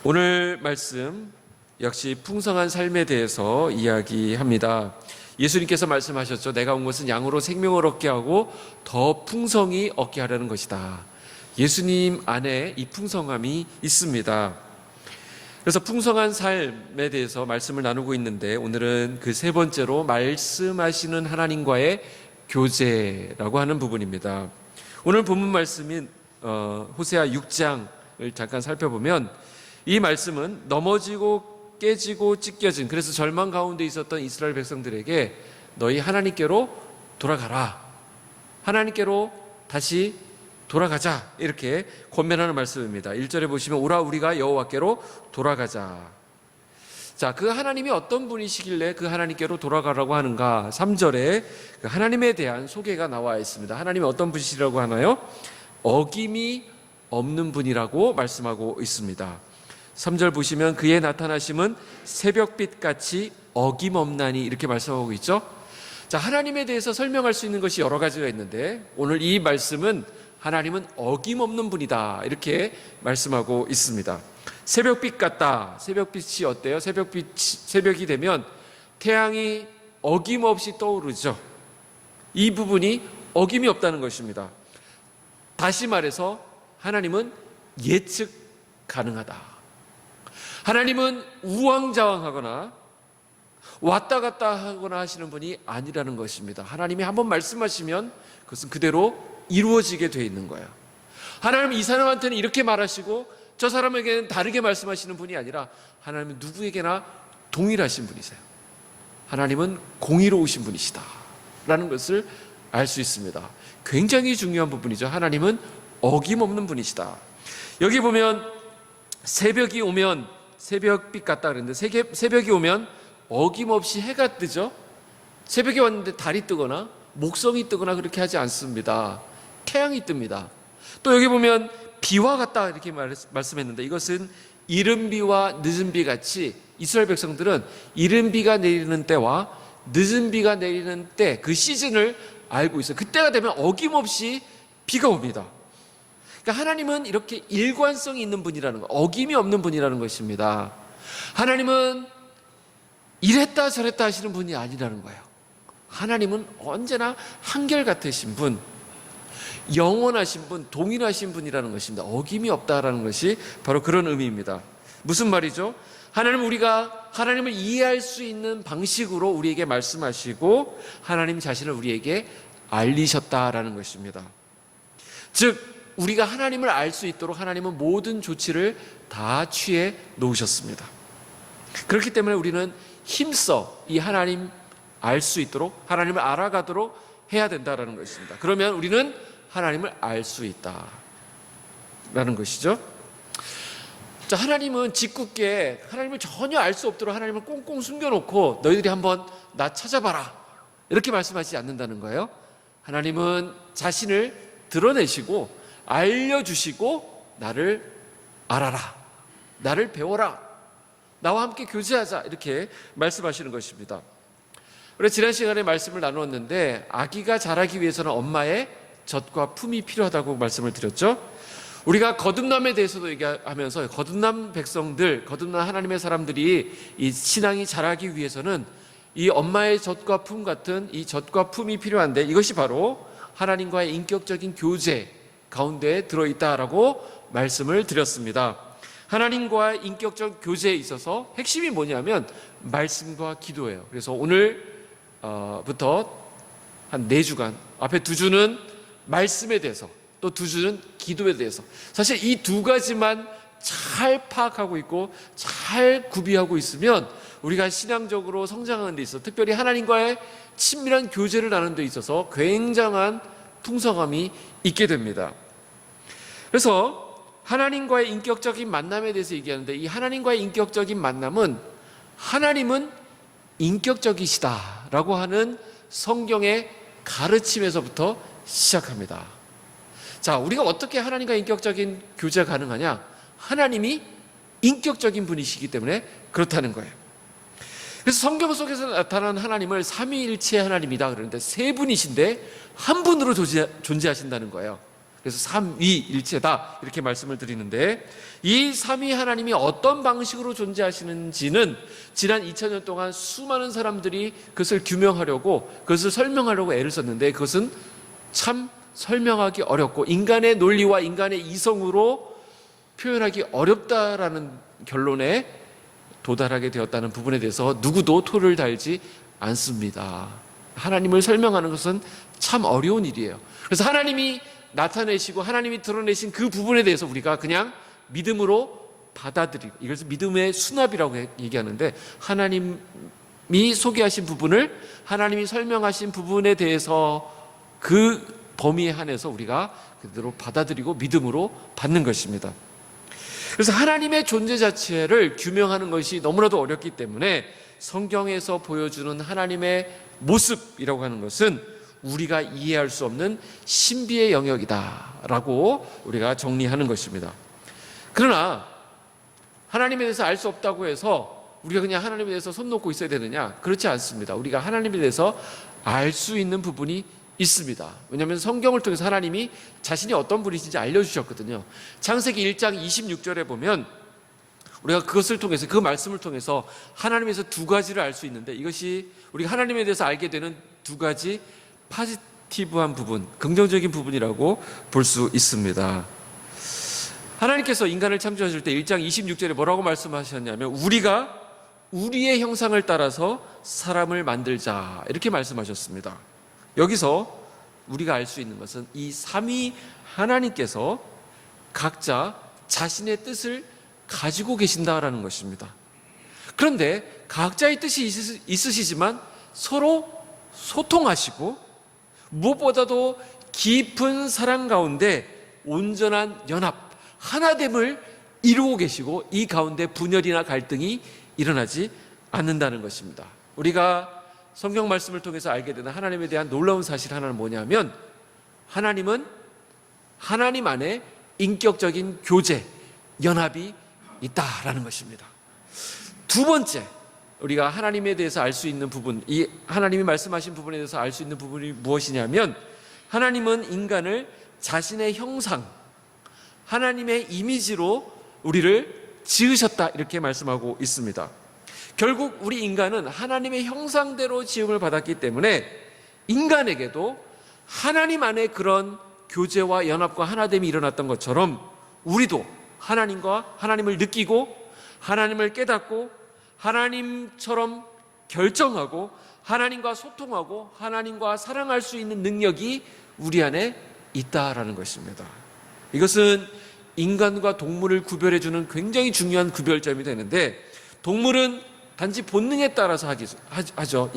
오늘 말씀 역시 풍성한 삶에 대해서 이야기합니다. 예수님께서 말씀하셨죠. 내가 온 것은 양으로 생명을 얻게 하고 더 풍성히 얻게 하려는 것이다. 예수님 안에 이 풍성함이 있습니다. 그래서 풍성한 삶에 대해서 말씀을 나누고 있는데, 오늘은 그 세 번째로 말씀하시는 하나님과의 교제라고 하는 부분입니다. 오늘 본문 말씀인 호세아 6장을 잠깐 살펴보면, 이 말씀은 넘어지고 깨지고 찢겨진, 그래서 절망 가운데 있었던 이스라엘 백성들에게 너희 하나님께로 돌아가라, 하나님께로 다시 돌아가자, 이렇게 권면하는 말씀입니다. 1절에 보시면 오라 우리가 여호와께로 돌아가자. 자, 그 하나님이 어떤 분이시길래 그 하나님께로 돌아가라고 하는가? 3절에 그 하나님에 대한 소개가 나와 있습니다. 하나님이 어떤 분이시라고 하나요? 어김이 없는 분이라고 말씀하고 있습니다. 3절 보시면 그의 나타나심은 새벽빛같이 어김없나니, 이렇게 말씀하고 있죠. 자, 하나님에 대해서 설명할 수 있는 것이 여러 가지가 있는데, 오늘 이 말씀은 하나님은 어김없는 분이다, 이렇게 말씀하고 있습니다. 새벽빛 같다. 새벽빛이 어때요? 새벽이 되면 태양이 어김없이 떠오르죠. 이 부분이 어김이 없다는 것입니다. 다시 말해서 하나님은 예측 가능하다. 하나님은 우왕좌왕하거나 왔다 갔다 하거나 하시는 분이 아니라는 것입니다. 하나님이 한번 말씀하시면 그것은 그대로 이루어지게 되어 있는 거예요. 하나님은 이 사람한테는 이렇게 말하시고 저 사람에게는 다르게 말씀하시는 분이 아니라, 하나님은 누구에게나 동일하신 분이세요. 하나님은 공의로우신 분이시다 라는 것을 알 수 있습니다. 굉장히 중요한 부분이죠. 하나님은 어김없는 분이시다. 여기 보면 새벽이 오면, 새벽빛 같다 그랬는데 새벽이 오면 어김없이 해가 뜨죠. 새벽에 왔는데 달이 뜨거나 목성이 뜨거나 그렇게 하지 않습니다. 태양이 뜹니다. 또 여기 보면 비와 같다 이렇게 말씀했는데, 이것은 이른 비와 늦은 비 같이 이스라엘 백성들은 이른 비가 내리는 때와 늦은 비가 내리는 때, 그 시즌을 알고 있어요. 그때가 되면 어김없이 비가 옵니다. 그러니까 하나님은 이렇게 일관성이 있는 분이라는 것, 어김이 없는 분이라는 것입니다. 하나님은 이랬다 저랬다 하시는 분이 아니라는 거예요. 하나님은 언제나 한결같으신 분, 영원하신 분, 동일하신 분이라는 것입니다. 어김이 없다라는 것이 바로 그런 의미입니다. 무슨 말이죠? 우리가 하나님을 이해할 수 있는 방식으로 우리에게 말씀하시고 하나님 자신을 우리에게 알리셨다라는 것입니다. 즉, 우리가 하나님을 알 수 있도록 하나님은 모든 조치를 다 취해 놓으셨습니다. 그렇기 때문에 우리는 힘써 이 하나님 알 수 있도록, 하나님을 알아가도록 해야 된다라는 것입니다. 그러면 우리는 하나님을 알 수 있다라는 것이죠. 자, 하나님은 짓궂게 하나님을 전혀 알 수 없도록 하나님을 꽁꽁 숨겨놓고 너희들이 한번 나 찾아봐라 이렇게 말씀하시지 않는다는 거예요. 하나님은 자신을 드러내시고 알려주시고 나를 알아라, 나를 배워라, 나와 함께 교제하자, 이렇게 말씀하시는 것입니다. 우리 지난 시간에 말씀을 나누었는데, 아기가 자라기 위해서는 엄마의 젖과 품이 필요하다고 말씀을 드렸죠. 우리가 거듭남에 대해서도 얘기하면서 거듭남 백성들, 거듭난 하나님의 사람들이 이 신앙이 자라기 위해서는 이 엄마의 젖과 품 같은 이 젖과 품이 필요한데, 이것이 바로 하나님과의 인격적인 교제 가운데에 들어있다라고 말씀을 드렸습니다. 하나님과의 인격적 교제에 있어서 핵심이 뭐냐면 말씀과 기도예요. 그래서 오늘부터 한 4주간, 앞에 2주는 말씀에 대해서, 또 2주는 기도에 대해서, 사실 이 2가지만 잘 파악하고 있고 잘 구비하고 있으면 우리가 신앙적으로 성장하는 데 있어서, 특별히 하나님과의 친밀한 교제를 나누는 데 있어서 굉장한 풍성함이 있게 됩니다. 그래서 하나님과의 인격적인 만남에 대해서 얘기하는데, 이 하나님과의 인격적인 만남은 하나님은 인격적이시다라고 하는 성경의 가르침에서부터 시작합니다. 자, 우리가 어떻게 하나님과 인격적인 교제가 가능하냐? 하나님이 인격적인 분이시기 때문에 그렇다는 거예요. 그래서 성경 속에서 나타난 하나님을 삼위일체의 하나님이다 그러는데, 세 분이신데 한 분으로 존재하신다는 거예요. 그래서 삼위일체다 이렇게 말씀을 드리는데, 이 삼위 하나님이 어떤 방식으로 존재하시는지는 지난 2000년 동안 수많은 사람들이 그것을 규명하려고, 그것을 설명하려고 애를 썼는데, 그것은 참 설명하기 어렵고 인간의 논리와 인간의 이성으로 표현하기 어렵다라는 결론에 도달하게 되었다는 부분에 대해서 누구도 토를 달지 않습니다. 하나님을 설명하는 것은 참 어려운 일이에요. 그래서 하나님이 나타내시고 하나님이 드러내신 그 부분에 대해서 우리가 그냥 믿음으로 받아들이고, 이것을 믿음의 수납이라고 얘기하는데, 하나님이 소개하신 부분을, 하나님이 설명하신 부분에 대해서 그 범위에 한해서 우리가 그대로 받아들이고 믿음으로 받는 것입니다. 그래서 하나님의 존재 자체를 규명하는 것이 너무나도 어렵기 때문에 성경에서 보여주는 하나님의 모습이라고 하는 것은 우리가 이해할 수 없는 신비의 영역이다라고 우리가 정리하는 것입니다. 그러나 하나님에 대해서 알 수 없다고 해서 우리가 그냥 하나님에 대해서 손 놓고 있어야 되느냐? 그렇지 않습니다. 우리가 하나님에 대해서 알 수 있는 부분이 있습니다. 왜냐하면 성경을 통해서 하나님이 자신이 어떤 분이신지 알려주셨거든요. 창세기 1장 26절에 보면 우리가 그것을 통해서, 그 말씀을 통해서 하나님에서 두 가지를 알 수 있는데, 이것이 우리가 하나님에 대해서 알게 되는 두 가지 파지티브한 부분, 긍정적인 부분이라고 볼 수 있습니다. 하나님께서 인간을 창조하실 때 1장 26절에 뭐라고 말씀하셨냐면, 우리가 우리의 형상을 따라서 사람을 만들자 이렇게 말씀하셨습니다. 여기서 우리가 알 수 있는 것은 이 삼위 하나님께서 각자 자신의 뜻을 가지고 계신다라는 것입니다. 그런데 각자의 뜻이 있으시지만 서로 소통하시고, 무엇보다도 깊은 사랑 가운데 온전한 연합, 하나됨을 이루고 계시고, 이 가운데 분열이나 갈등이 일어나지 않는다는 것입니다. 우리가 성경 말씀을 통해서 알게 되는 하나님에 대한 놀라운 사실 하나는 뭐냐면, 하나님은 하나님 안에 인격적인 교제, 연합이 있다라는 것입니다. 두 번째, 우리가 하나님에 대해서 알 수 있는 부분, 이 하나님이 말씀하신 부분에 대해서 알 수 있는 부분이 무엇이냐면, 하나님은 인간을 자신의 형상, 하나님의 이미지로 우리를 지으셨다 이렇게 말씀하고 있습니다. 결국 우리 인간은 하나님의 형상대로 지음을 받았기 때문에 인간에게도 하나님 안에 그런 교제와 연합과 하나됨이 일어났던 것처럼, 우리도 하나님을 느끼고 하나님을 깨닫고 하나님처럼 결정하고 하나님과 소통하고 하나님과 사랑할 수 있는 능력이 우리 안에 있다라는 것입니다. 이것은 인간과 동물을 구별해주는 굉장히 중요한 구별점이 되는데, 동물은 단지 본능에 따라서 하죠.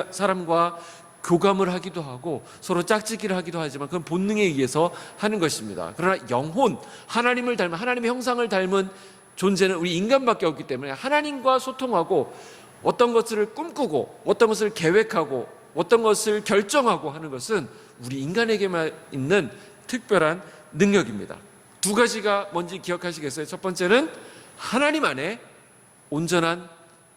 사람과 교감을 하기도 하고 서로 짝짓기를 하기도 하지만 그건 본능에 의해서 하는 것입니다. 그러나 영혼, 하나님을 닮은, 하나님의 형상을 닮은 존재는 우리 인간밖에 없기 때문에 하나님과 소통하고 어떤 것을 꿈꾸고 어떤 것을 계획하고 어떤 것을 결정하고 하는 것은 우리 인간에게만 있는 특별한 능력입니다. 두 가지가 뭔지 기억하시겠어요? 첫 번째는 하나님 안에 온전한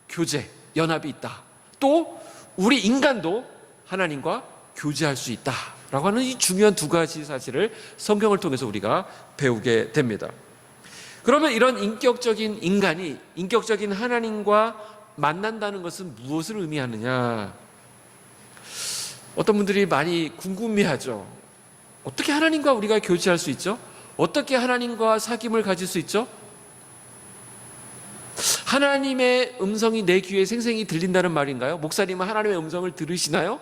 교제, 연합이 있다. 또 우리 인간도 하나님과 교제할 수 있다라고 하는 이 중요한 두 가지 사실을 성경을 통해서 우리가 배우게 됩니다. 그러면 이런 인격적인 인간이 인격적인 하나님과 만난다는 것은 무엇을 의미하느냐? 어떤 분들이 많이 궁금해하죠. 어떻게 하나님과 우리가 교제할 수 있죠? 어떻게 하나님과 사귐을 가질 수 있죠? 하나님의 음성이 내 귀에 생생히 들린다는 말인가요? 목사님은 하나님의 음성을 들으시나요?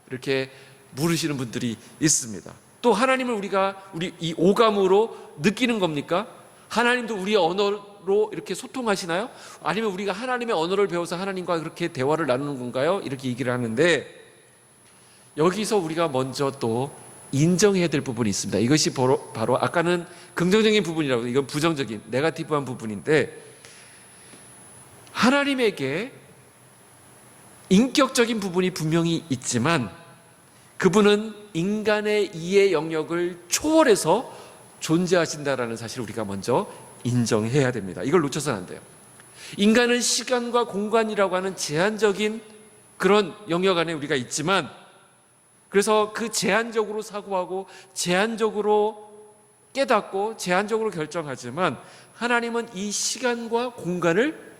이렇게 물으시는 분들이 있습니다. 또 하나님을 우리 이 오감으로 느끼는 겁니까? 하나님도 우리의 언어로 이렇게 소통하시나요? 아니면 우리가 하나님의 언어를 배워서 하나님과 그렇게 대화를 나누는 건가요? 이렇게 얘기를 하는데, 여기서 우리가 먼저 또 인정해야 될 부분이 있습니다. 이것이 바로 아까는 긍정적인 부분이라고, 이건 부정적인 네거티브한 부분인데, 하나님에게 인격적인 부분이 분명히 있지만 그분은 인간의 이해 영역을 초월해서 존재하신다라는 사실을 우리가 먼저 인정해야 됩니다. 이걸 놓쳐서는 안 돼요. 인간은 시간과 공간이라고 하는 제한적인 그런 영역 안에 우리가 있지만, 그래서 그 제한적으로 사고하고 제한적으로 깨닫고 제한적으로 결정하지만 하나님은 이 시간과 공간을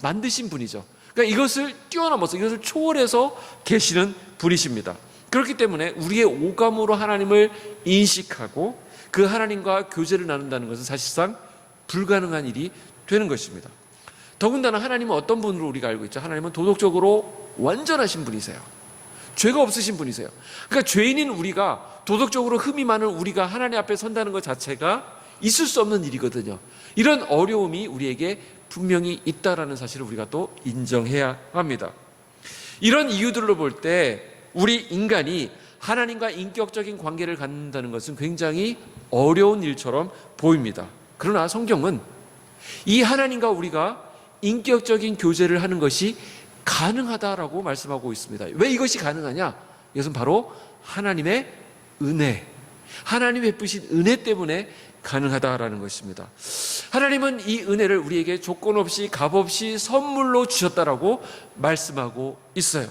만드신 분이죠. 그러니까 이것을 뛰어넘어서 이것을 초월해서 계시는 분이십니다. 그렇기 때문에 우리의 오감으로 하나님을 인식하고 그 하나님과 교제를 나눈다는 것은 사실상 불가능한 일이 되는 것입니다. 더군다나 하나님은 어떤 분으로 우리가 알고 있죠? 하나님은 도덕적으로 완전하신 분이세요. 죄가 없으신 분이세요. 그러니까 죄인인 우리가, 도덕적으로 흠이 많은 우리가 하나님 앞에 선다는 것 자체가 있을 수 없는 일이거든요. 이런 어려움이 우리에게 분명히 있다라는 사실을 우리가 또 인정해야 합니다. 이런 이유들로 볼 때 우리 인간이 하나님과 인격적인 관계를 갖는다는 것은 굉장히 어려운 일처럼 보입니다. 그러나 성경은 이 하나님과 우리가 인격적인 교제를 하는 것이 가능하다라고 말씀하고 있습니다. 왜 이것이 가능하냐? 이것은 바로 하나님의 은혜, 하나님이 베푸신 은혜 때문에 가능하다라는 것입니다. 하나님은 이 은혜를 우리에게 조건 없이 값 없이 선물로 주셨다라고 말씀하고 있어요.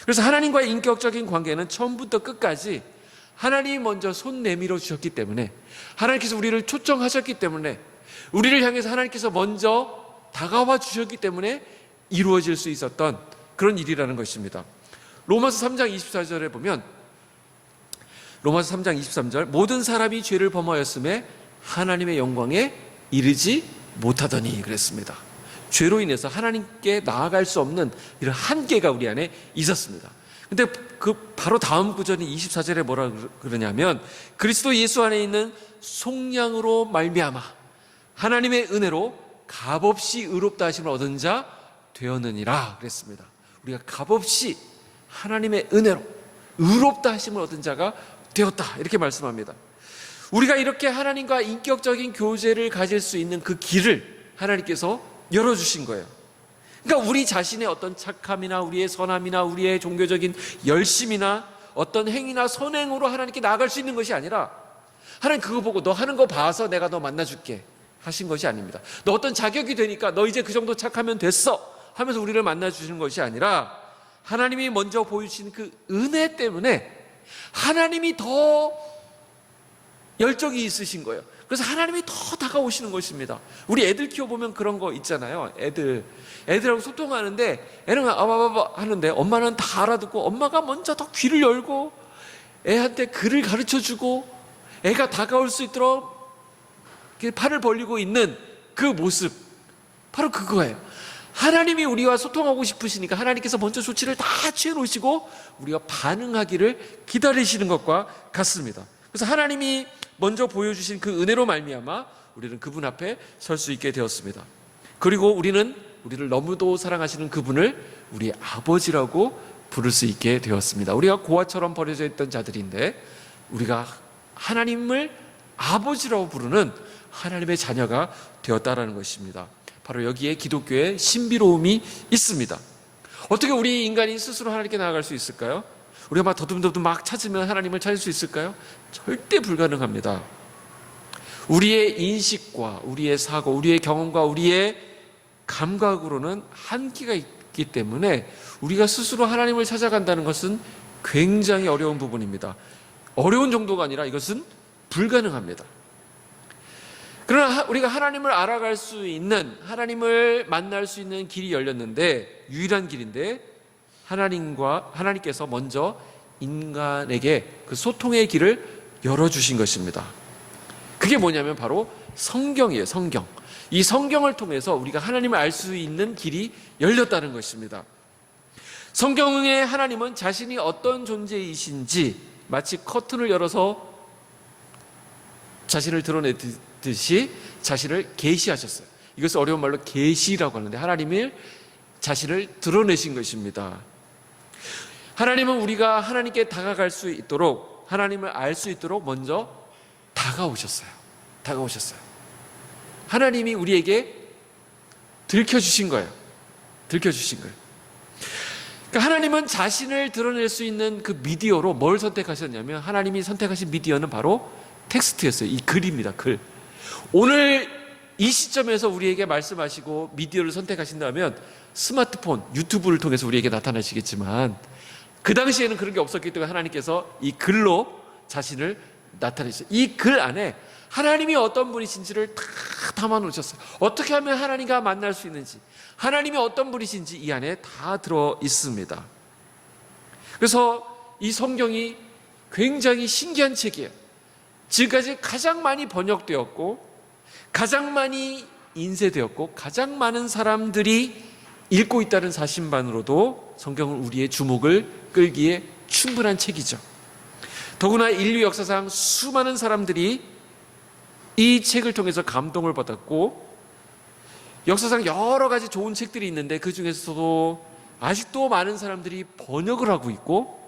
그래서 하나님과의 인격적인 관계는 처음부터 끝까지 하나님이 먼저 손 내밀어 주셨기 때문에, 하나님께서 우리를 초청하셨기 때문에, 우리를 향해서 하나님께서 먼저 다가와 주셨기 때문에 이루어질 수 있었던 그런 일이라는 것입니다. 로마서 3장 24절에 보면, 로마서 3장 23절, 모든 사람이 죄를 범하였음에 하나님의 영광에 이르지 못하더니 그랬습니다. 죄로 인해서 하나님께 나아갈 수 없는 이런 한계가 우리 안에 있었습니다. 근데 그 바로 다음 구절인 24절에 뭐라 그러냐면, 그리스도 예수 안에 있는 속량으로 말미암아 하나님의 은혜로 값없이 의롭다 하심을 얻은 자 되었느니라 그랬습니다. 우리가 값없이 하나님의 은혜로 의롭다 하심을 얻은 자가 되었다, 이렇게 말씀합니다. 우리가 이렇게 하나님과 인격적인 교제를 가질 수 있는 그 길을 하나님께서 열어주신 거예요. 그러니까 우리 자신의 어떤 착함이나 우리의 선함이나 우리의 종교적인 열심이나 어떤 행위나 선행으로 하나님께 나아갈 수 있는 것이 아니라, 하나님 그거 보고 너 하는 거 봐서 내가 너 만나줄게 하신 것이 아닙니다. 너 어떤 자격이 되니까 너 이제 그 정도 착하면 됐어 하면서 우리를 만나주시는 것이 아니라, 하나님이 먼저 보여주신 그 은혜 때문에 하나님이 더 열정이 있으신 거예요. 그래서 하나님이 더 다가오시는 것입니다. 우리 애들 키워보면 그런 거 있잖아요. 애들하고 소통하는데 애는 아바바바 하는데 엄마는 다 알아듣고, 엄마가 먼저 더 귀를 열고 애한테 글을 가르쳐주고 애가 다가올 수 있도록 팔을 벌리고 있는 그 모습, 바로 그거예요. 하나님이 우리와 소통하고 싶으시니까 하나님께서 먼저 조치를 다 취해놓으시고 우리가 반응하기를 기다리시는 것과 같습니다. 그래서 하나님이 먼저 보여주신 그 은혜로 말미암아 우리는 그분 앞에 설 수 있게 되었습니다. 그리고 우리는 우리를 너무도 사랑하시는 그분을 우리의 아버지라고 부를 수 있게 되었습니다. 우리가 고아처럼 버려져 있던 자들인데 우리가 하나님을 아버지라고 부르는 하나님의 자녀가 되었다라는 것입니다. 바로 여기에 기독교의 신비로움이 있습니다. 어떻게 우리 인간이 스스로 하나님께 나아갈 수 있을까요? 우리가 막 더듬더듬 막 찾으면 하나님을 찾을 수 있을까요? 절대 불가능합니다. 우리의 인식과 우리의 사고, 우리의 경험과 우리의 감각으로는 한계가 있기 때문에 우리가 스스로 하나님을 찾아간다는 것은 굉장히 어려운 부분입니다. 어려운 정도가 아니라 이것은 불가능합니다. 그러나 우리가 하나님을 알아갈 수 있는, 하나님을 만날 수 있는 길이 열렸는데, 유일한 길인데, 하나님께서 먼저 인간에게 그 소통의 길을 열어주신 것입니다. 그게 뭐냐면 바로 성경이에요. 성경. 이 성경을 통해서 우리가 하나님을 알 수 있는 길이 열렸다는 것입니다. 성경의 하나님은 자신이 어떤 존재이신지 마치 커튼을 열어서 자신을 드러내듯이 자신을 계시하셨어요. 이것을 어려운 말로 계시라고 하는데, 하나님이 자신을 드러내신 것입니다. 하나님은 우리가 하나님께 다가갈 수 있도록, 하나님을 알 수 있도록 먼저 다가오셨어요. 하나님이 우리에게 들켜주신 거예요. 그러니까 하나님은 자신을 드러낼 수 있는 그 미디어로 뭘 선택하셨냐면, 하나님이 선택하신 미디어는 바로 텍스트였어요. 이 글입니다. 글. 오늘 이 시점에서 우리에게 말씀하시고 미디어를 선택하신다면 스마트폰, 유튜브를 통해서 우리에게 나타나시겠지만, 그 당시에는 그런 게 없었기 때문에 하나님께서 이 글로 자신을 나타내셨어요. 이 글 안에 하나님이 어떤 분이신지를 다 담아 놓으셨어요. 어떻게 하면 하나님과 만날 수 있는지, 하나님이 어떤 분이신지 이 안에 다 들어 있습니다. 그래서 이 성경이 굉장히 신기한 책이에요. 지금까지 가장 많이 번역되었고, 가장 많이 인쇄되었고, 가장 많은 사람들이 읽고 있다는 사실만으로도 성경은 우리의 주목을 끌기에 충분한 책이죠. 더구나 인류 역사상 수많은 사람들이 이 책을 통해서 감동을 받았고, 역사상 여러 가지 좋은 책들이 있는데 그 중에서도 아직도 많은 사람들이 번역을 하고 있고,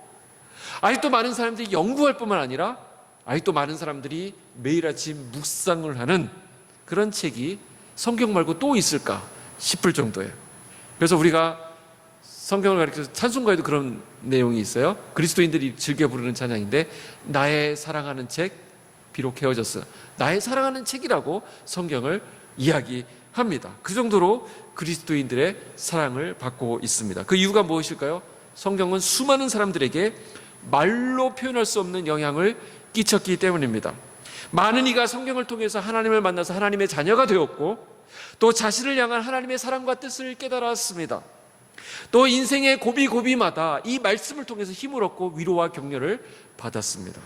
아직도 많은 사람들이 연구할 뿐만 아니라 아직도 많은 사람들이 매일 아침 묵상을 하는 그런 책이 성경 말고 또 있을까 싶을 정도예요. 그래서 우리가 성경을 가리켜서 찬송가에도 그런 내용이 있어요. 그리스도인들이 즐겨 부르는 찬양인데, 나의 사랑하는 책 비록 헤어졌어. 나의 사랑하는 책이라고 성경을 이야기합니다. 그 정도로 그리스도인들의 사랑을 받고 있습니다. 그 이유가 무엇일까요? 성경은 수많은 사람들에게 말로 표현할 수 없는 영향을 끼쳤기 때문입니다. 많은 이가 성경을 통해서 하나님을 만나서 하나님의 자녀가 되었고, 또 자신을 향한 하나님의 사랑과 뜻을 깨달았습니다. 또 인생의 고비고비마다 이 말씀을 통해서 힘을 얻고 위로와 격려를 받았습니다.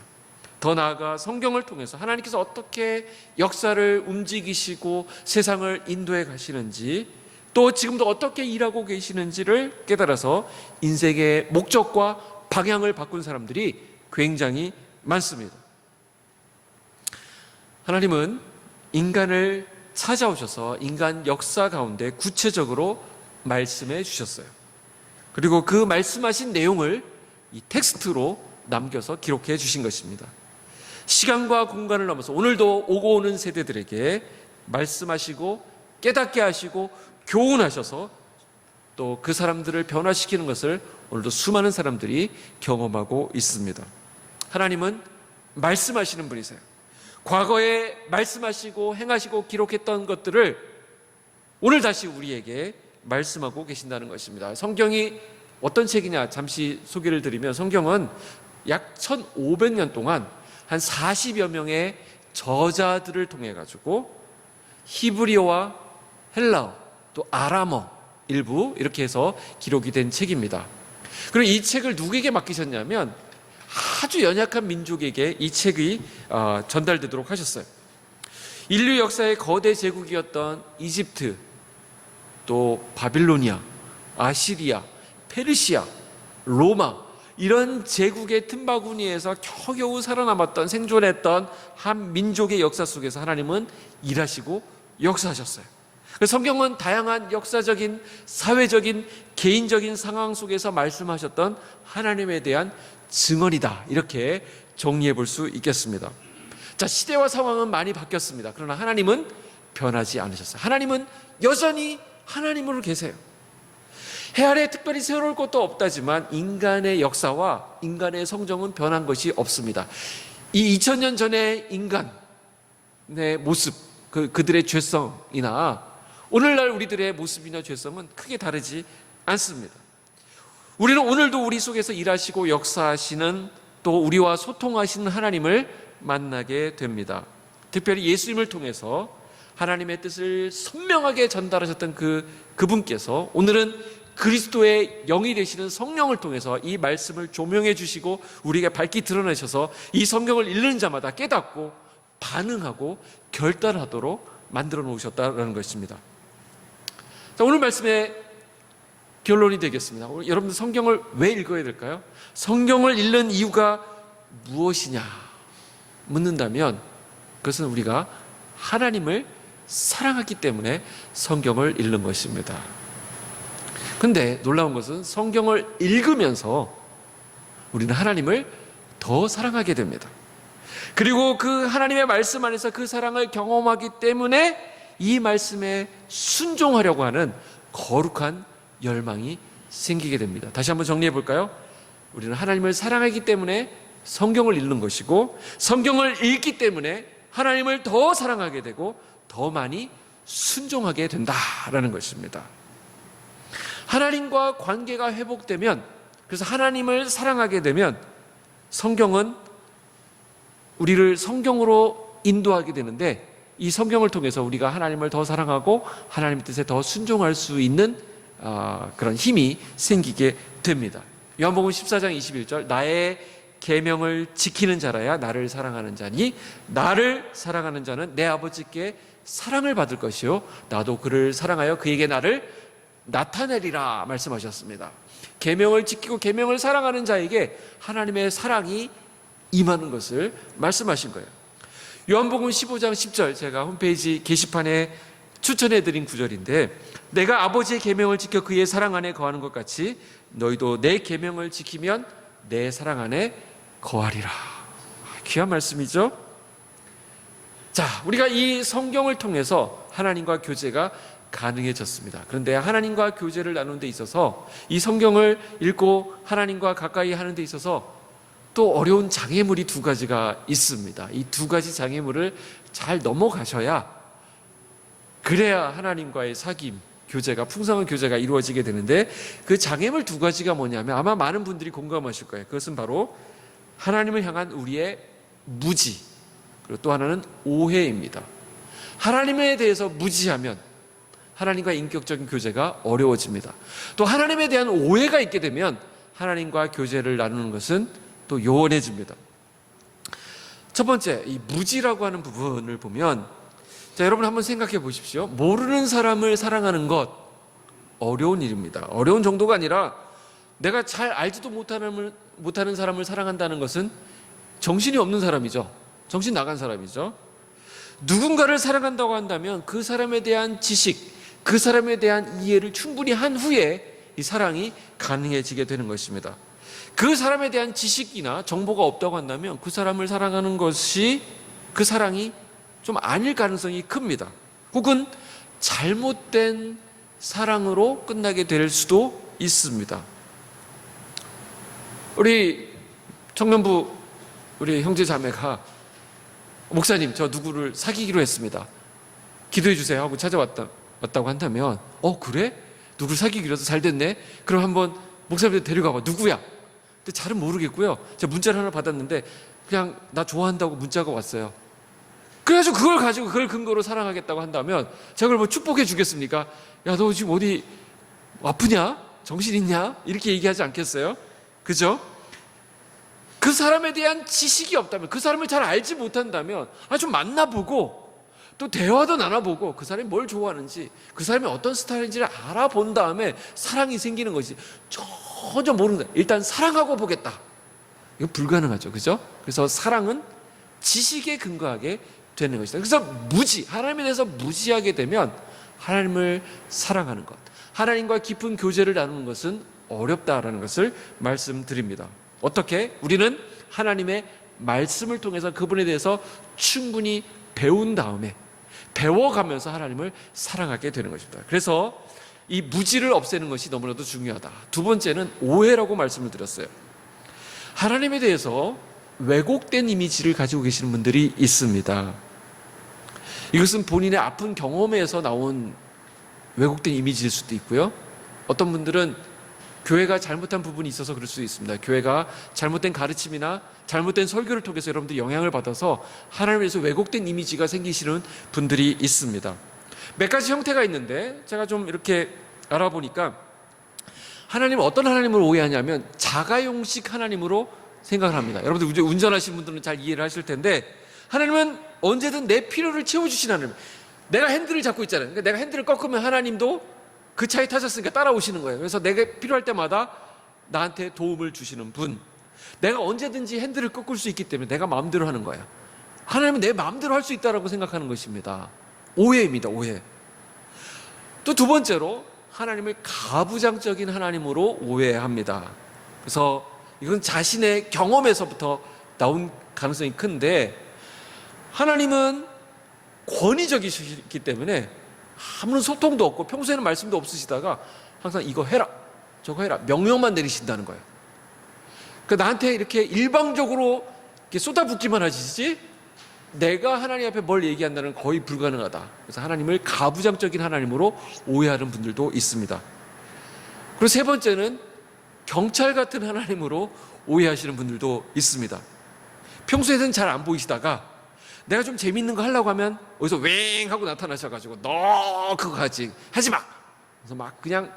더 나아가 성경을 통해서 하나님께서 어떻게 역사를 움직이시고 세상을 인도해 가시는지, 또 지금도 어떻게 일하고 계시는지를 깨달아서 인생의 목적과 방향을 바꾼 사람들이 굉장히 많습니다. 하나님은 인간을 찾아오셔서 인간 역사 가운데 구체적으로 말씀해 주셨어요. 그리고 그 말씀하신 내용을 이 텍스트로 남겨서 기록해 주신 것입니다. 시간과 공간을 넘어서 오늘도 오고 오는 세대들에게 말씀하시고 깨닫게 하시고 교훈하셔서 또 그 사람들을 변화시키는 것을 오늘도 수많은 사람들이 경험하고 있습니다. 하나님은 말씀하시는 분이세요. 과거에 말씀하시고 행하시고 기록했던 것들을 오늘 다시 우리에게 말씀하고 계신다는 것입니다. 성경이 어떤 책이냐 잠시 소개를 드리면, 성경은 약 1500년 동안 한 40여 명의 저자들을 통해 가지고 히브리어와 헬라어 또 아람어 일부 이렇게 해서 기록이 된 책입니다. 그리고 이 책을 누구에게 맡기셨냐면 아주 연약한 민족에게 이 책이 전달되도록 하셨어요. 인류 역사의 거대 제국이었던 이집트, 또 바빌로니아, 아시리아, 페르시아, 로마, 이런 제국의 틈바구니에서 겨우겨우 살아남았던, 생존했던 한 민족의 역사 속에서 하나님은 일하시고 역사하셨어요. 그래서 성경은 다양한 역사적인, 사회적인, 개인적인 상황 속에서 말씀하셨던 하나님에 대한 증언이다, 이렇게 정리해 볼 수 있겠습니다. 자, 시대와 상황은 많이 바뀌었습니다. 그러나 하나님은 변하지 않으셨어요. 하나님은 여전히 하나님으로 계세요. 해 아래 특별히 새로울 것도 없다지만 인간의 역사와 인간의 성정은 변한 것이 없습니다. 이 2000년 전의 인간의 모습, 그들의 죄성이나 오늘날 우리들의 모습이나 죄성은 크게 다르지 않습니다. 우리는 오늘도 우리 속에서 일하시고 역사하시는, 또 우리와 소통하시는 하나님을 만나게 됩니다. 특별히 예수님을 통해서 하나님의 뜻을 선명하게 전달하셨던 그분께서 오늘은 그리스도의 영이 되시는 성령을 통해서 이 말씀을 조명해 주시고 우리에게 밝히 드러내셔서 이 성경을 읽는 자마다 깨닫고 반응하고 결단하도록 만들어 놓으셨다는 것입니다. 자, 오늘 말씀의 결론이 되겠습니다. 여러분들 성경을 왜 읽어야 될까요? 성경을 읽는 이유가 무엇이냐 묻는다면, 그것은 우리가 하나님을 사랑하기 때문에 성경을 읽는 것입니다. 근데 놀라운 것은 성경을 읽으면서 우리는 하나님을 더 사랑하게 됩니다. 그리고 그 하나님의 말씀 안에서 그 사랑을 경험하기 때문에 이 말씀에 순종하려고 하는 거룩한 열망이 생기게 됩니다. 다시 한번 정리해 볼까요? 우리는 하나님을 사랑하기 때문에 성경을 읽는 것이고, 성경을 읽기 때문에 하나님을 더 사랑하게 되고 더 많이 순종하게 된다라는 것입니다. 하나님과 관계가 회복되면 그래서 하나님을 사랑하게 되면 성경은 우리를 성경으로 인도하게 되는데, 이 성경을 통해서 우리가 하나님을 더 사랑하고 하나님 뜻에 더 순종할 수 있는 그런 힘이 생기게 됩니다. 요한복음 14장 21절, 나의 계명을 지키는 자라야 나를 사랑하는 자니 나를 사랑하는 자는 내 아버지께 사랑을 받을 것이요 나도 그를 사랑하여 그에게 나를 나타내리라 말씀하셨습니다. 계명을 지키고 계명을 사랑하는 자에게 하나님의 사랑이 임하는 것을 말씀하신 거예요. 요한복음 15장 10절, 제가 홈페이지 게시판에 추천해드린 구절인데, 내가 아버지의 계명을 지켜 그의 사랑 안에 거하는 것 같이 너희도 내 계명을 지키면 내 사랑 안에 거하리라. 귀한 말씀이죠. 자, 우리가 이 성경을 통해서 하나님과 교제가 가능해졌습니다. 그런데 하나님과 교제를 나누는 데 있어서, 이 성경을 읽고 하나님과 가까이 하는 데 있어서 또 어려운 장애물이 두 가지가 있습니다. 이 두 가지 장애물을 잘 넘어가셔야, 그래야 하나님과의 사귐, 교제가, 풍성한 교제가 이루어지게 되는데, 그 장애물 두 가지가 뭐냐면 아마 많은 분들이 공감하실 거예요. 그것은 바로 하나님을 향한 우리의 무지, 그리고 또 하나는 오해입니다. 하나님에 대해서 무지하면 하나님과 인격적인 교제가 어려워집니다. 또 하나님에 대한 오해가 있게 되면 하나님과 교제를 나누는 것은 또 요원해집니다. 첫 번째, 이 무지라고 하는 부분을 보면, 자, 여러분 한번 생각해 보십시오. 모르는 사람을 사랑하는 것 어려운 일입니다. 어려운 정도가 아니라 내가 잘 알지도 못하는 사람을 사랑한다는 것은 정신이 없는 사람이죠. 정신 나간 사람이죠. 누군가를 사랑한다고 한다면 그 사람에 대한 지식, 그 사람에 대한 이해를 충분히 한 후에 이 사랑이 가능해지게 되는 것입니다. 그 사람에 대한 지식이나 정보가 없다고 한다면 그 사람을 사랑하는 것이, 그 사랑이 좀 아닐 가능성이 큽니다. 혹은 잘못된 사랑으로 끝나게 될 수도 있습니다. 우리 청년부 우리 형제 자매가 목사님, 저 누구를 사귀기로 했습니다. 기도해 주세요 하고 찾아왔다고 한다면, 그래? 누구를 사귀기로 해서 잘 됐네? 그럼 한번 목사님한테 데려가봐. 누구야? 근데 잘은 모르겠고요. 제가 문자를 하나 받았는데 그냥 나 좋아한다고 문자가 왔어요. 그래서 그걸 가지고 그걸 근거로 사랑하겠다고 한다면 제가 그걸 뭐 축복해 주겠습니까? 야, 너 지금 어디 아프냐? 정신 있냐? 이렇게 얘기하지 않겠어요? 그죠? 그 사람에 대한 지식이 없다면, 그 사람을 잘 알지 못한다면 좀 만나보고 또 대화도 나눠보고 그 사람이 뭘 좋아하는지, 그 사람이 어떤 스타일인지를 알아본 다음에 사랑이 생기는 것이, 전혀 모르는 거예요. 일단 사랑하고 보겠다. 이거 불가능하죠. 그죠? 그래서 사랑은 지식에 근거하게 되는 것이다. 그래서 하나님에 대해서 무지하게 되면 하나님을 사랑하는 것, 하나님과 깊은 교제를 나누는 것은 어렵다라는 것을 말씀드립니다. 어떻게? 우리는 하나님의 말씀을 통해서 그분에 대해서 충분히 배운 다음에, 배워가면서 하나님을 사랑하게 되는 것입니다. 그래서 이 무지를 없애는 것이 너무나도 중요하다. 두 번째는 오해라고 말씀을 드렸어요. 하나님에 대해서 왜곡된 이미지를 가지고 계시는 분들이 있습니다. 이것은 본인의 아픈 경험에서 나온 왜곡된 이미지일 수도 있고요. 어떤 분들은 교회가 잘못한 부분이 있어서 그럴 수도 있습니다. 교회가 잘못된 가르침이나 잘못된 설교를 통해서 여러분들이 영향을 받아서 하나님에 대해서 왜곡된 이미지가 생기시는 분들이 있습니다. 몇 가지 형태가 있는데 제가 좀 이렇게 알아보니까, 하나님은 어떤 하나님을 오해하냐면 자가용식 하나님으로 생각을 합니다. 여러분들 운전하시는 분들은 잘 이해를 하실 텐데, 하나님은 언제든 내 필요를 채워주시는 하나님. 내가 핸들을 잡고 있잖아요. 그러니까 내가 핸들을 꺾으면 하나님도 그 차에 타셨으니까 따라오시는 거예요. 그래서 내가 필요할 때마다 나한테 도움을 주시는 분. 내가 언제든지 핸들을 꺾을 수 있기 때문에 내가 마음대로 하는 거야. 하나님은 내 마음대로 할 수 있다라고 생각하는 것입니다. 오해입니다. 오해. 또 두 번째로 하나님을 가부장적인 하나님으로 오해합니다. 그래서 이건 자신의 경험에서부터 나온 가능성이 큰데, 하나님은 권위적이시기 때문에 아무런 소통도 없고 평소에는 말씀도 없으시다가 항상 이거 해라 저거 해라 명령만 내리신다는 거예요. 그러니까 나한테 이렇게 일방적으로 이렇게 쏟아붓기만 하시지 내가 하나님 앞에 뭘 얘기한다는 건 거의 불가능하다. 그래서 하나님을 가부장적인 하나님으로 오해하는 분들도 있습니다. 그리고 세 번째는 경찰 같은 하나님으로 오해하시는 분들도 있습니다. 평소에는 잘 안 보이시다가 내가 좀 재밌는 거 하려고 하면 어디서 웽 하고 나타나셔가지고 너 그거 하지 마. 그래서 막 그냥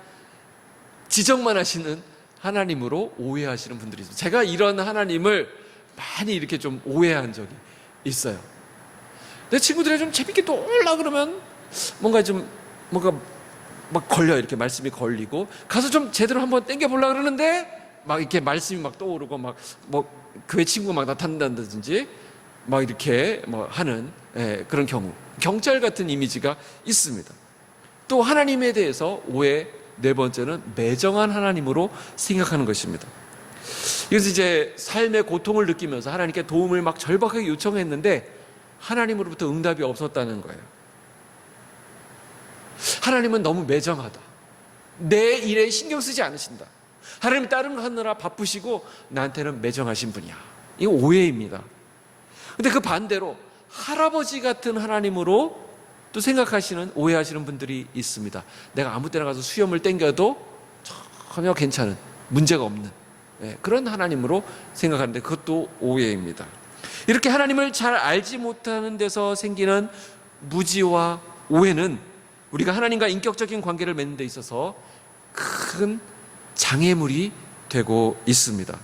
지적만 하시는 하나님으로 오해하시는 분들이 있어요. 제가 이런 하나님을 많이 이렇게 좀 오해한 적이 있어요. 내 친구들이 좀 재밌게 놀라 그러면 뭔가 막 걸려요. 이렇게 말씀이 걸리고 가서 좀 제대로 한번 땡겨보려고 그러는데 막 이렇게 말씀이 막 떠오르고 막 뭐 교회 친구가 막 나타난다든지 막 이렇게 뭐 하는 그런 경우, 경찰 같은 이미지가 있습니다. 또 하나님에 대해서 오해, 네 번째는 매정한 하나님으로 생각하는 것입니다. 그래서 이제 삶의 고통을 느끼면서 하나님께 도움을 막 절박하게 요청했는데 하나님으로부터 응답이 없었다는 거예요. 하나님은 너무 매정하다. 내 일에 신경 쓰지 않으신다. 하나님 다른 거 하느라 바쁘시고 나한테는 매정하신 분이야. 이거 오해입니다. 근데 그 반대로 할아버지 같은 하나님으로 또 생각하시는, 오해하시는 분들이 있습니다. 내가 아무 때나 가서 수염을 땡겨도 전혀 괜찮은, 문제가 없는 그런 하나님으로 생각하는데 그것도 오해입니다. 이렇게 하나님을 잘 알지 못하는 데서 생기는 무지와 오해는 우리가 하나님과 인격적인 관계를 맺는 데 있어서 큰 장애물이 되고 있습니다.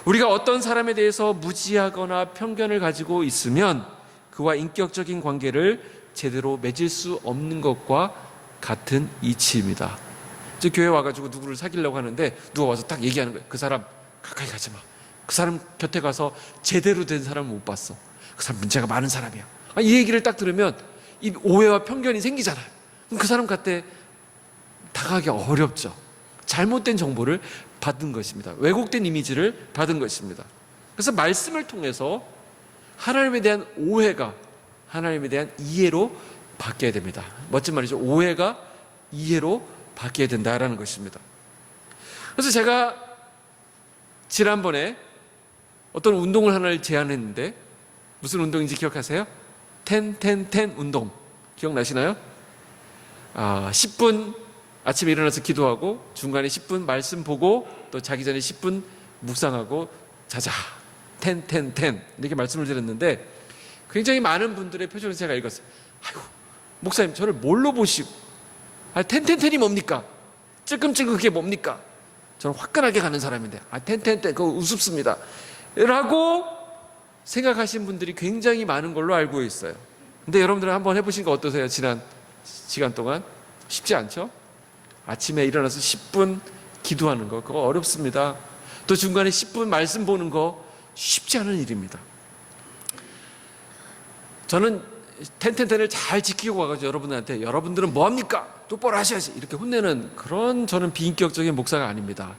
우리가 어떤 사람에 대해서 무지하거나 편견을 가지고 있으면 그와 인격적인 관계를 제대로 맺을 수 없는 것과 같은 이치입니다. 저 교회 와가지고 누구를 사귀려고 하는데 누가 와서 딱 얘기하는 거예요. 그 사람 가까이 가지 마. 그 사람 곁에 가서 제대로 된 사람을 못 봤어. 그 사람 문제가 많은 사람이야. 이 얘기를 딱 들으면 이 오해와 편견이 생기잖아요. 그럼 그 사람 곁에 다가가기 어렵죠. 잘못된 정보를 받은 것입니다. 왜곡된 이미지를 받은 것입니다. 그래서 말씀을 통해서 하나님에 대한 오해가 하나님에 대한 이해로 바뀌어야 됩니다. 멋진 말이죠. 오해가 이해로 바뀌어야 된다라는 것입니다. 그래서 제가 지난번에 어떤 운동을 하나를 제안했는데 무슨 운동인지 기억하세요? 10 운동 기억나시나요? 10분 아침에 일어나서 기도하고 중간에 10분 말씀 보고 또 자기 전에 10분 묵상하고 자자. 10 이렇게 말씀을 드렸는데 굉장히 많은 분들의 표정을 제가 읽었어요. 아이고 목사님 저를 뭘로 보시고 10이 뭡니까? 찔끔찔끔 그게 뭡니까? 저는 화끈하게 가는 사람인데 10 그거 우습습니다 라고 생각하신 분들이 굉장히 많은 걸로 알고 있어요. 근데 여러분들은 한번 해보신 거 어떠세요? 지난 시간 동안 쉽지 않죠? 아침에 일어나서 10분 기도하는 거 그거 어렵습니다. 또 중간에 10분 말씀 보는 거 쉽지 않은 일입니다. 저는 10을 잘 지키고 와가지고 여러분들한테 여러분들은 뭐합니까? 똑바로 하셔야지 이렇게 혼내는 그런 저는 비인격적인 목사가 아닙니다.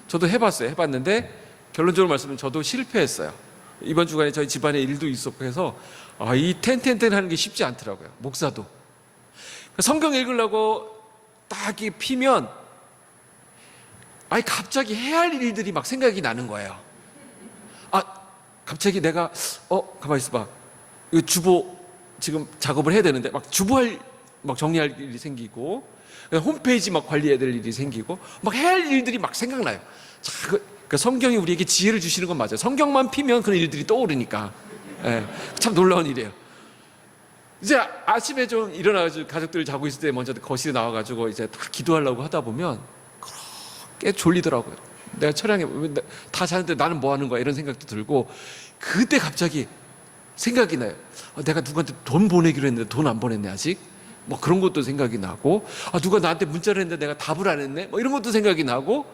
저도 해봤는데 결론적으로 말씀드리면 저도 실패했어요. 이번 주간에 저희 집안에 일도 있었고 해서 이 10 하는 게 쉽지 않더라고요. 목사도 성경 읽으려고 딱 피면 갑자기 해야 할 일들이 막 생각이 나는 거예요. 갑자기 내가 가만히 있어봐. 이거 주보 지금 작업을 해야 되는데 막 주보할 막 정리할 일이 생기고 홈페이지 막 관리해야 될 일이 생기고 막 해야 할 일들이 막 생각나요. 자, 그 성경이 우리에게 지혜를 주시는 건 맞아요. 성경만 피면 그런 일들이 떠오르니까 참 놀라운 일이에요. 이제 아침에 좀 일어나가지고 가족들 자고 있을 때 먼저 거실에 나와가지고 이제 다 기도하려고 하다 보면 꽤 졸리더라고요. 내가 철양에 다 자는데 나는 뭐 하는 거야 이런 생각도 들고 그때 갑자기 생각이 나요. 내가 누구한테 돈 보내기로 했는데 돈 안 보냈네 아직. 뭐 그런 것도 생각이 나고 누가 나한테 문자를 했는데 내가 답을 안 했네 뭐 이런 것도 생각이 나고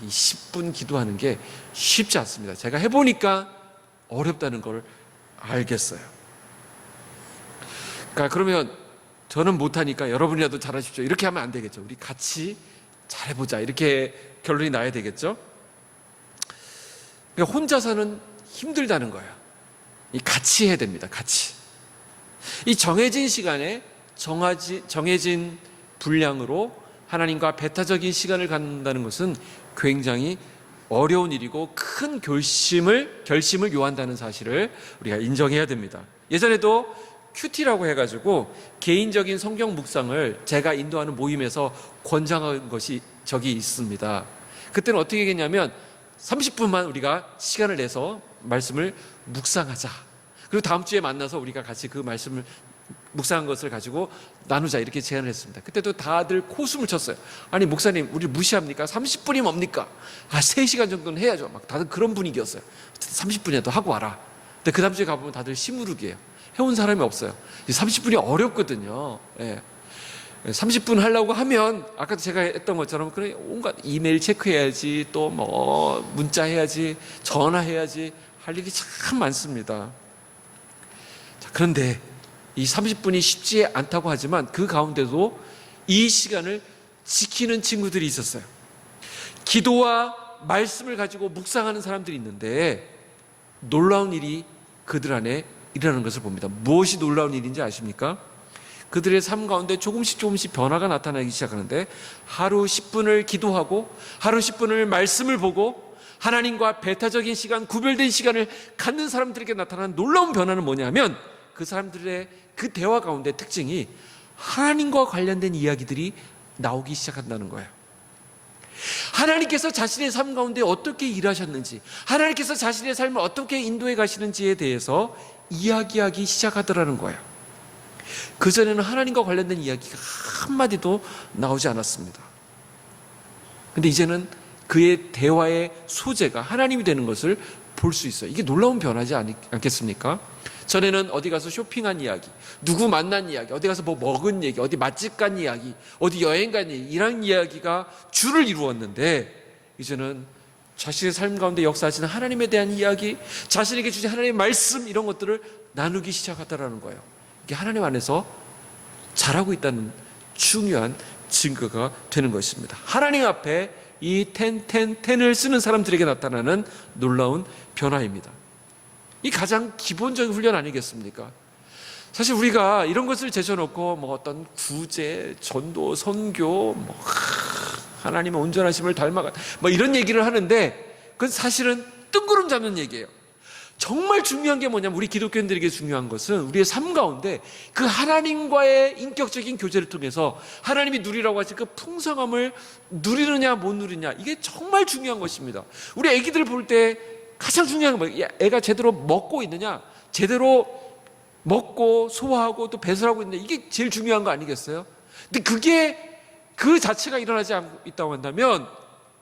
이 10분 기도하는 게 쉽지 않습니다. 제가 해보니까 어렵다는 걸 알겠어요. 그러면 저는 못하니까 여러분이라도 잘하십시오 이렇게 하면 안 되겠죠. 우리 같이 잘해보자 이렇게 결론이 나야 되겠죠. 그러니까 혼자서는 힘들다는 거예요. 같이 해야 됩니다. 같이 이 정해진 시간에 정해진 분량으로 하나님과 배타적인 시간을 갖는다는 것은 굉장히 어려운 일이고 큰 결심을 요한다는 사실을 우리가 인정해야 됩니다. 예전에도 큐티라고 해가지고 개인적인 성경 묵상을 제가 인도하는 모임에서 권장한 것이 저기 있습니다. 그때는 어떻게 했냐면 30분만 우리가 시간을 내서 말씀을 묵상하자. 그리고 다음 주에 만나서 우리가 같이 그 말씀을 묵상한 것을 가지고 나누자, 이렇게 제안을 했습니다. 그때도 다들 코웃음을 쳤어요. 아니 목사님, 우리 무시합니까? 30분이 뭡니까? 3시간 정도는 해야죠. 막 다들 그런 분위기였어요. 30분이라도 하고 와라. 근데 그 다음 주에 가보면 다들 시무룩이에요. 해온 사람이 없어요. 30분이 어렵거든요. 예. 30분 하려고 하면 아까도 제가 했던 것처럼 그래 온갖 이메일 체크해야지, 또 뭐 문자 해야지, 전화해야지, 할 일이 참 많습니다. 자, 그런데 이 30분이 쉽지 않다고 하지만 그 가운데도 이 시간을 지키는 친구들이 있었어요. 기도와 말씀을 가지고 묵상하는 사람들이 있는데 놀라운 일이 그들 안에 일어나는 것을 봅니다. 무엇이 놀라운 일인지 아십니까? 그들의 삶 가운데 조금씩 변화가 나타나기 시작하는데, 하루 10분을 기도하고 하루 10분을 말씀을 보고 하나님과 배타적인 시간, 구별된 시간을 갖는 사람들에게 나타나는 놀라운 변화는 뭐냐면, 그 사람들의 그 대화 가운데 특징이 하나님과 관련된 이야기들이 나오기 시작한다는 거예요. 하나님께서 자신의 삶 가운데 어떻게 일하셨는지, 하나님께서 자신의 삶을 어떻게 인도해 가시는지에 대해서 이야기하기 시작하더라는 거예요. 그전에는 하나님과 관련된 이야기가 한마디도 나오지 않았습니다. 근데 이제는 그의 대화의 소재가 하나님이 되는 것을 볼 수 있어요. 이게 놀라운 변화지 않겠습니까? 전에는 어디 가서 쇼핑한 이야기, 누구 만난 이야기, 어디 가서 뭐 먹은 얘기, 어디 맛집 간 이야기, 어디 여행 간 얘기, 이런 이야기가 주를 이루었는데, 이제는 자신의 삶 가운데 역사하시는 하나님에 대한 이야기, 자신에게 주신 하나님의 말씀, 이런 것들을 나누기 시작하더라는 거예요. 이게 하나님 안에서 잘하고 있다는 중요한 증거가 되는 것입니다. 하나님 앞에 이 텐을 쓰는 사람들에게 나타나는 놀라운 변화입니다. 이 가장 기본적인 훈련 아니겠습니까? 사실 우리가 이런 것을 제쳐놓고 뭐 어떤 구제, 전도, 선교, 뭐 하나님의 온전하심을 닮아가 뭐 이런 얘기를 하는데, 그건 사실은 뜬구름 잡는 얘기예요. 정말 중요한 게 뭐냐면, 우리 기독교인들에게 중요한 것은 우리의 삶 가운데 그 하나님과의 인격적인 교제를 통해서 하나님이 누리라고 하신 그 풍성함을 누리느냐 못 누리느냐, 이게 정말 중요한 것입니다. 우리 애기들 볼 때 가장 중요한 건 뭐예요? 애가 제대로 먹고 있느냐, 제대로 먹고 소화하고 또 배설하고 있느냐, 이게 제일 중요한 거 아니겠어요? 근데 그게 그 자체가 일어나지 않고 있다고 한다면,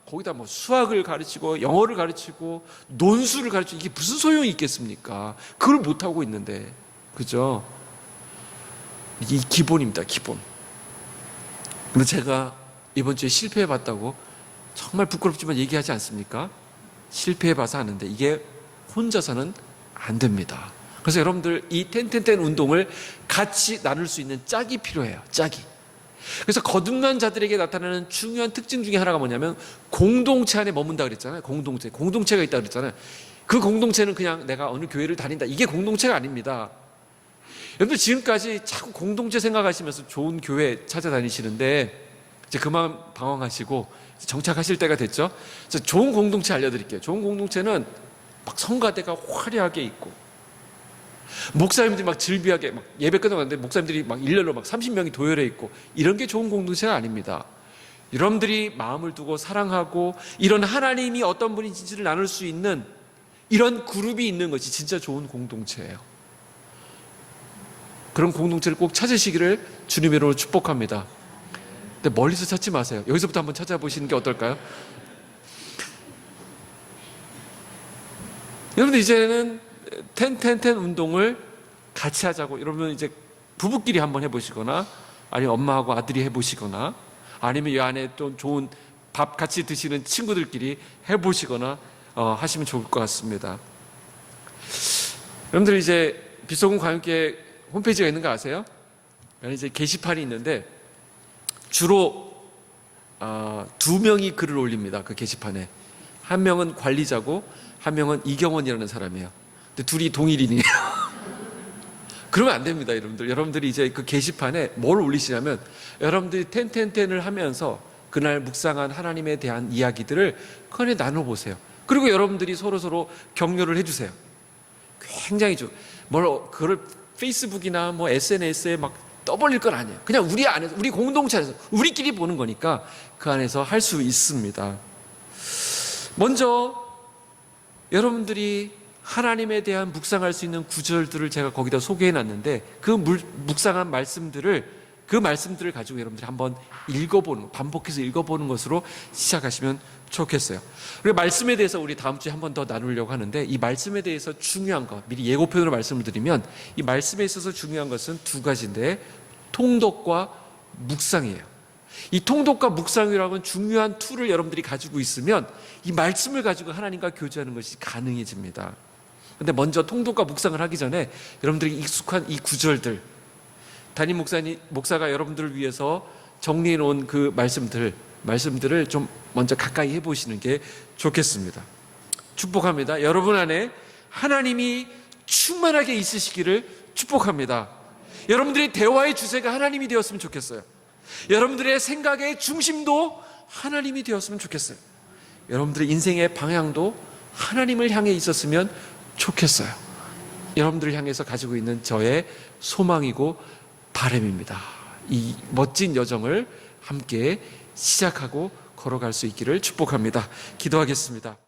거기다 뭐 수학을 가르치고 영어를 가르치고 논술을 가르치고 이게 무슨 소용이 있겠습니까? 그걸 못하고 있는데, 그죠? 이게 기본입니다, 기본. 근데 제가 이번 주에 실패해봤다고 정말 부끄럽지만 얘기하지 않습니까? 실패해봐서 아는데 이게 혼자서는 안 됩니다. 그래서 여러분들 이 텐텐텐 운동을 같이 나눌 수 있는 짝이 필요해요, 짝이. 그래서 거듭난 자들에게 나타나는 중요한 특징 중에 하나가 뭐냐면, 공동체 안에 머문다 그랬잖아요. 공동체가 있다 그랬잖아요. 그 공동체는 그냥 내가 어느 교회를 다닌다, 이게 공동체가 아닙니다. 여러분들 지금까지 자꾸 공동체 생각하시면서 좋은 교회 찾아다니시는데 이제 그만 방황하시고 정착하실 때가 됐죠. 좋은 공동체 알려드릴게요. 좋은 공동체는 막 성가대가 화려하게 있고, 목사님들이 막 즐비하게 막 예배 끝나갔는데 목사님들이 막 일렬로 막 30명이 도열해 있고, 이런 게 좋은 공동체가 아닙니다. 여러분들이 마음을 두고 사랑하고 이런 하나님이 어떤 분인지를 나눌 수 있는 이런 그룹이 있는 것이 진짜 좋은 공동체예요. 그런 공동체를 꼭 찾으시기를 주님의 이름으로 축복합니다. 근데 멀리서 찾지 마세요. 여기서부터 한번 찾아보시는 게 어떨까요? 여러분들 이제는 텐 운동을 같이 하자고, 여러분 이제 부부끼리 한번 해보시거나, 아니면 엄마하고 아들이 해보시거나, 아니면 이 안에 또 좋은 밥 같이 드시는 친구들끼리 해보시거나 하시면 좋을 것 같습니다. 여러분들 이제 빛소금 광역교회 홈페이지가 있는 거 아세요? 이제 게시판이 있는데 주로 2명이 글을 올립니다. 그 게시판에. 한 명은 관리자고 한 명은 이경원이라는 사람이에요. 근데 둘이 동일인이에요. 그러면 안 됩니다, 여러분들. 여러분들이 이제 그 게시판에 뭘 올리시냐면, 여러분들이 텐을 하면서 그날 묵상한 하나님에 대한 이야기들을 그 안에 나눠보세요. 그리고 여러분들이 서로 격려를 해주세요. 굉장히 그걸 페이스북이나 뭐 SNS에 막 떠벌릴 건 아니에요. 그냥 우리 안에서, 우리 공동체 안에서 우리끼리 보는 거니까 그 안에서 할 수 있습니다. 먼저 여러분들이 하나님에 대한 묵상할 수 있는 구절들을 제가 거기다 소개해 놨는데 그 묵상한 그 말씀들을 가지고 여러분들이 한번 반복해서 읽어보는 것으로 시작하시면 좋겠어요. 그리고 말씀에 대해서 우리 다음 주에 한 번 더 나누려고 하는데, 이 말씀에 대해서 중요한 것, 미리 예고편으로 말씀을 드리면 이 말씀에 있어서 중요한 것은 두 가지인데, 통독과 묵상이에요. 이 통독과 묵상이라는 중요한 툴을 여러분들이 가지고 있으면 이 말씀을 가지고 하나님과 교제하는 것이 가능해집니다. 근데 먼저 통독과 묵상을 하기 전에 여러분들이 익숙한 이 구절들, 담임 목사가 여러분들을 위해서 정리해 놓은 그 말씀들을 좀 먼저 가까이 해보시는 게 좋겠습니다. 축복합니다. 여러분 안에 하나님이 충만하게 있으시기를 축복합니다. 여러분들의 대화의 주제가 하나님이 되었으면 좋겠어요. 여러분들의 생각의 중심도 하나님이 되었으면 좋겠어요. 여러분들의 인생의 방향도 하나님을 향해 있었으면 좋겠어요. 여러분들을 향해서 가지고 있는 저의 소망이고 바람입니다. 이 멋진 여정을 함께 시작하고 걸어갈 수 있기를 축복합니다. 기도하겠습니다.